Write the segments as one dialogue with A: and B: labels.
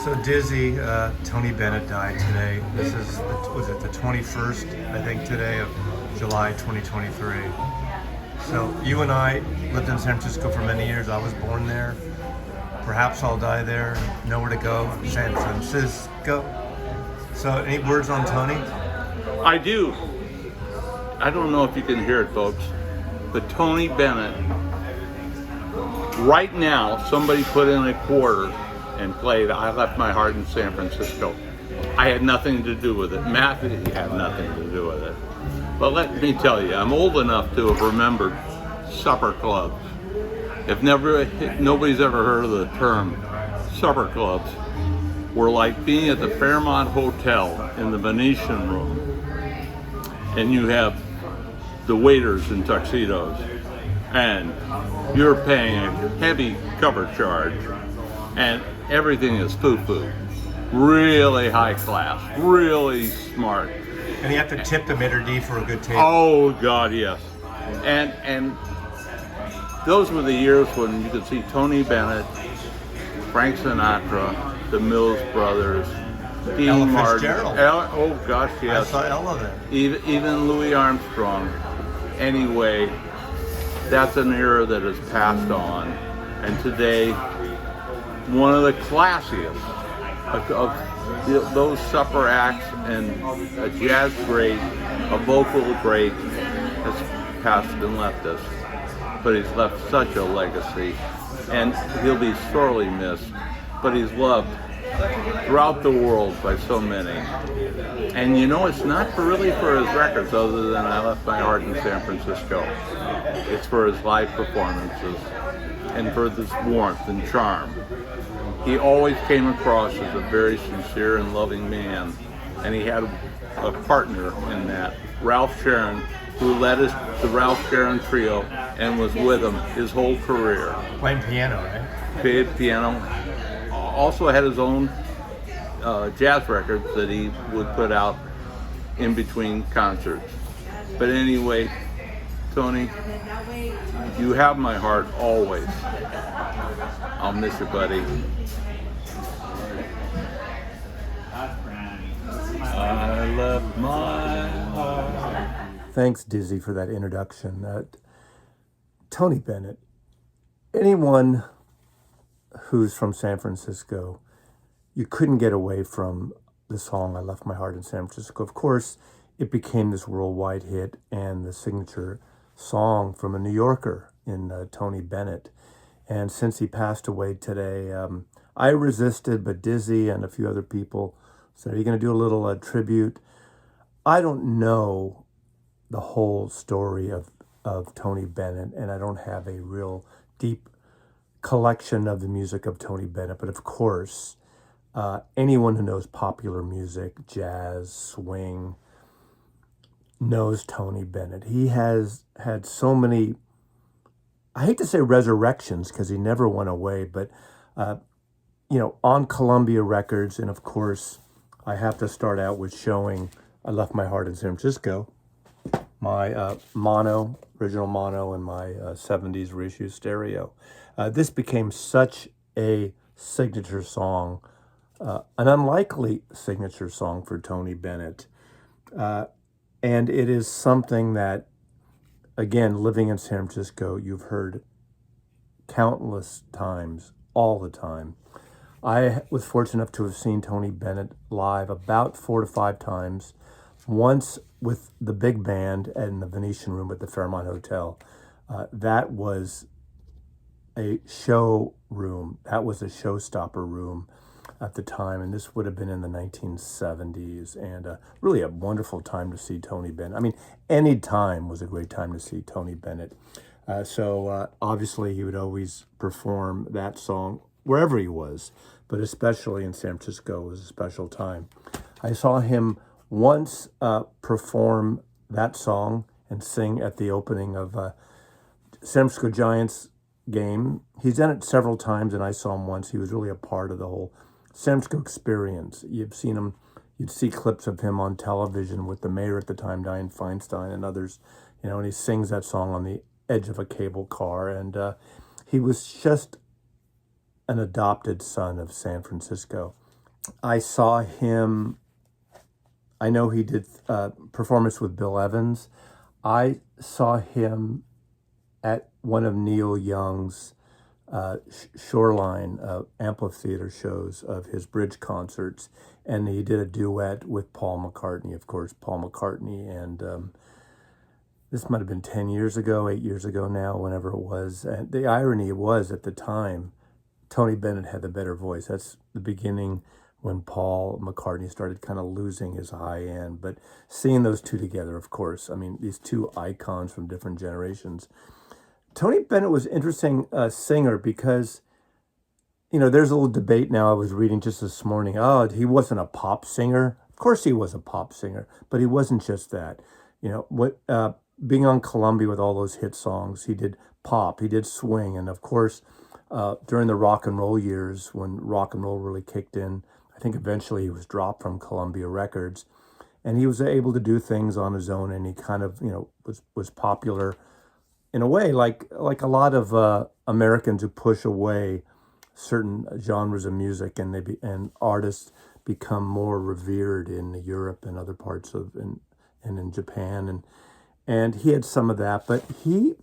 A: So Dizzy, Tony Bennett died today. This is, was it the 21st, I think, today of July 2023. So you and I lived in San Francisco for many years. I was born there. Perhaps I'll die there. Nowhere to go. San Francisco. So any words on Tony?
B: I do. I don't know if you can hear it, folks, but Tony Bennett, right now, somebody put in a quarter and played I Left My Heart in San Francisco. I had nothing to do with it. Matthew had nothing to do with it. But let me tell you, I'm old enough to have remembered supper clubs. If nobody's ever heard of the term supper clubs, were like being at the Fairmont Hotel in the Venetian room, and you have the waiters in tuxedos, and you're paying a heavy cover charge, and everything is foo-foo. Really high class, really smart.
A: And you have to tip the maitre d' for a good table.
B: Oh God, yes. And those were the years when you could see Tony Bennett, Frank Sinatra, the Mills Brothers, Dean
A: Ella
B: Martin.
A: Fitzgerald.
B: Oh gosh, yes.
A: I saw Ella there.
B: Even Louis Armstrong. Anyway, that's an era that has passed on, and today, one of the classiest of those supper acts and a jazz great, a vocal great, has passed and left us. But he's left such a legacy, and he'll be sorely missed, but he's loved throughout the world by so many. And you know, it's not really for his records other than I Left My Heart in San Francisco. It's for his live performances and for this warmth and charm. He always came across as a very sincere and loving man, and he had a partner in that, Ralph Sharon, who led the Ralph Sharon Trio and was with him his whole career.
A: Playing piano, right?
B: Played piano. Also had his own jazz records that he would put out in between concerts. But anyway, Tony, you have my heart always. I'll miss you, buddy. I left my heart.
A: Thanks, Dizzy, for that introduction. Tony Bennett, anyone who's from San Francisco, you couldn't get away from the song I Left My Heart in San Francisco. Of course, it became this worldwide hit and the signature song from a New Yorker in Tony Bennett. And since he passed away today, I resisted, but Dizzy and a few other people said, are you going to do a little tribute? I don't know the whole story of Tony Bennett, and I don't have a real deep collection of the music of Tony Bennett, but of course, anyone who knows popular music, jazz, swing, knows Tony Bennett. He has had so many, I hate to say resurrections because he never went away, but on Columbia Records, and of course, I have to start out with showing I Left My Heart in San Francisco, my original mono, and my 70s reissue stereo. This became such a signature song, an unlikely signature song for Tony Bennett. And it is something that, again, living in San Francisco, you've heard countless times, all the time. I was fortunate enough to have seen Tony Bennett live about 4 to 5 times, once with the big band in the Venetian room at the Fairmont Hotel. That was a show room. That was a showstopper room at the time, and this would have been in the 1970s, and really a wonderful time to see Tony Bennett. I mean, any time was a great time to see Tony Bennett. So obviously he would always perform that song wherever he was, but especially in San Francisco was a special time. I saw him once perform that song and sing at the opening of San Francisco Giants game. He's done it several times, and I saw him once. He was really a part of the whole San Francisco experience. You'd see clips of him on television with the mayor at the time, Dianne Feinstein, and others, and he sings that song on the edge of a cable car, and he was just an adopted son of San Francisco. I saw him, I know he did performance with Bill Evans. I saw him at one of Neil Young's Shoreline amphitheater shows of his bridge concerts, and he did a duet with Paul McCartney, of course, Paul McCartney, and this might have been 10 years ago, 8 years ago now, whenever it was. And the irony was at the time, Tony Bennett had the better voice. That's the beginning when Paul McCartney started kind of losing his high end. But seeing those two together, of course, I mean, these two icons from different generations. Tony Bennett was an interesting singer because, you know, there's a little debate now. I was reading just this morning. Oh, he wasn't a pop singer. Of course he was a pop singer, but he wasn't just that. You know, what being on Columbia with all those hit songs, he did pop, he did swing, and of course, during the rock and roll years when rock and roll really kicked in, I think eventually he was dropped from Columbia Records, and he was able to do things on his own, and he kind of, you know, was popular in a way, like a lot of Americans who push away certain genres of music, and and artists become more revered in Europe and other parts of and in Japan, and he had some of that, but he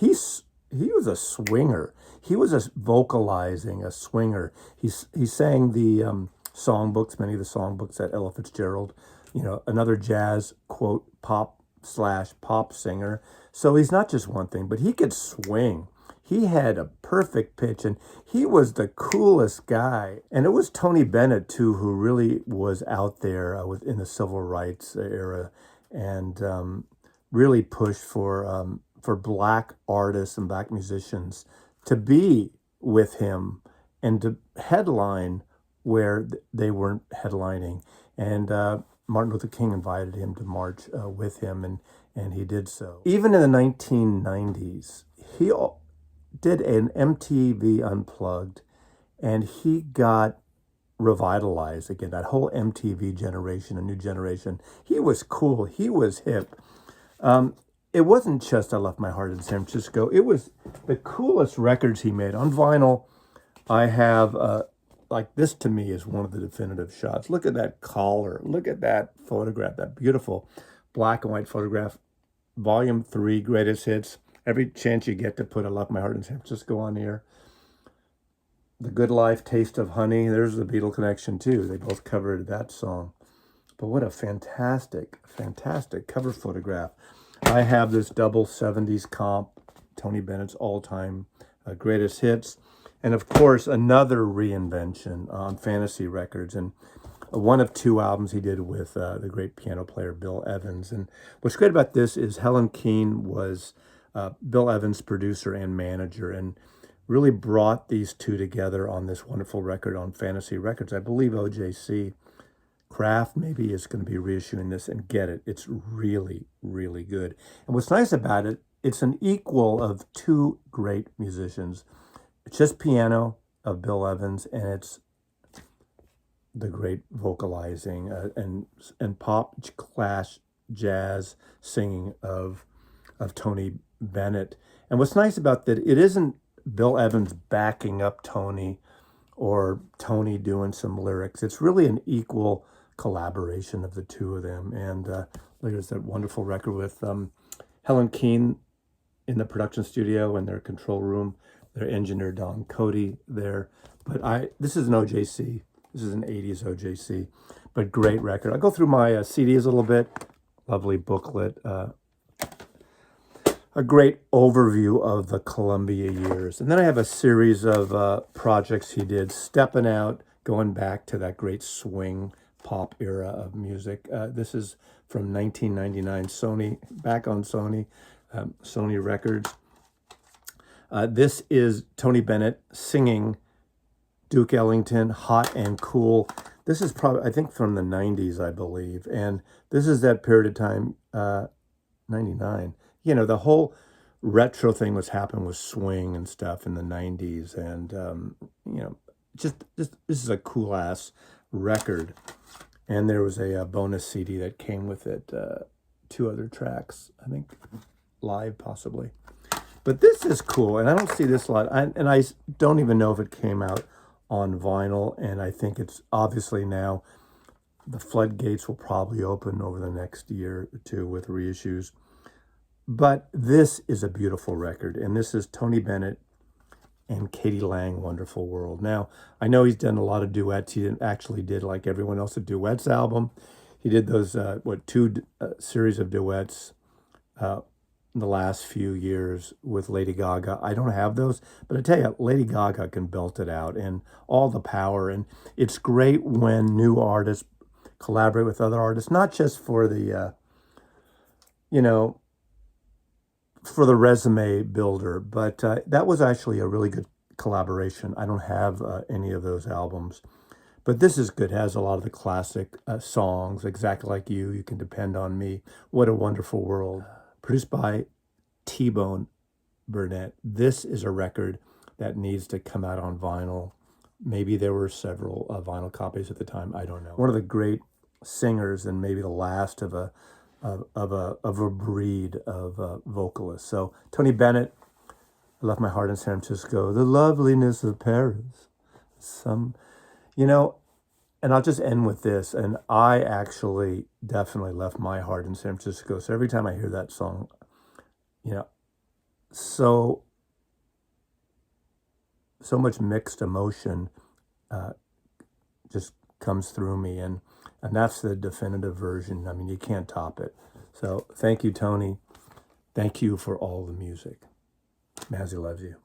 A: was a swinger. He was a vocalizing, a swinger. He sang the songbooks, many of the songbooks that Ella Fitzgerald, you know, another jazz quote pop/pop singer. So he's not just one thing, but he could swing. He had a perfect pitch, and he was the coolest guy. And it was Tony Bennett too, who really was out there in the civil rights era, and really pushed for black artists and black musicians to be with him and to headline where they weren't headlining. And Martin Luther King invited him to march with him, and he did so. Even in the 1990s, he did an MTV Unplugged, and he got revitalized again. That whole MTV generation, a new generation. He was cool. He was hip. It wasn't just I Left My Heart in San Francisco. It was the coolest records he made. On vinyl, I have, like this to me is one of the definitive shots. Look at that collar. Look at that photograph, that beautiful black and white photograph. Volume 3, Greatest Hits. Every chance you get to put I Left My Heart in San Francisco on here. The Good Life, Taste of Honey. There's the Beatle connection too. They both covered that song. But what a fantastic, fantastic cover photograph. I have this double 70s comp, Tony Bennett's all-time greatest hits. And of course, another reinvention on Fantasy Records. And one of two albums he did with the great piano player Bill Evans. And what's great about this is Helen Keane was Bill Evans' producer and manager, and really brought these two together on this wonderful record on Fantasy Records. I believe OJC Kraft maybe is going to be reissuing this, and get it. It's really, really good. And what's nice about it, it's an equal of two great musicians. It's just piano of Bill Evans, and it's the great vocalizing and pop clash jazz singing of Tony Bennett. And what's nice about that, it isn't Bill Evans backing up Tony or Tony doing some lyrics. It's really an equal collaboration of the two of them. And there's that wonderful record with Helen Keane in the production studio in their control room, their engineer Don Cody there. But this is an OJC. This is an 80s OJC, but great record. I'll go through my CDs a little bit. Lovely booklet. A great overview of the Columbia years. And then I have a series of projects he did, stepping out, going back to that great swing pop era of music. This is from 1999, Sony, back on Sony, Sony Records. This is Tony Bennett singing Duke Ellington, Hot and Cool. This is probably, I think, from the 90s, I believe. And this is that period of time, 99. You know, the whole retro thing was happening with swing and stuff in the 90s. And, you know, just this is a cool-ass record. And there was a bonus CD that came with it, 2 other tracks, I think, live possibly. But this is cool, and I don't see this a lot. And I don't even know if it came out on vinyl, and I think it's obviously now the floodgates will probably open over the next year or two with reissues. But this is a beautiful record, and this is Tony Bennett and Katie Lang, Wonderful World. Now, I know he's done a lot of duets. He didn't actually did, like everyone else, a duets album. He did those, two series of duets in the last few years with Lady Gaga. I don't have those, but I tell you, Lady Gaga can belt it out, and all the power. And it's great when new artists collaborate with other artists, not just for the, for the resume builder, but that was actually a really good collaboration. I don't have any of those albums, but this is good. It has a lot of the classic songs, Exactly Like You Can Depend on Me, What a Wonderful World, produced by T-Bone Burnett. This is a record that needs to come out on vinyl. Maybe there were several vinyl copies at the time. I don't know. One of the great singers, and maybe the last of a breed of vocalists. So Tony Bennett, I left my heart in San Francisco. The loveliness of Paris. And I'll just end with this. And I actually definitely left my heart in San Francisco. So every time I hear that song, so much mixed emotion just comes through me, and that's the definitive version. I mean, you can't top it. So thank you, Tony. Thank you for all the music. Mazzy loves you.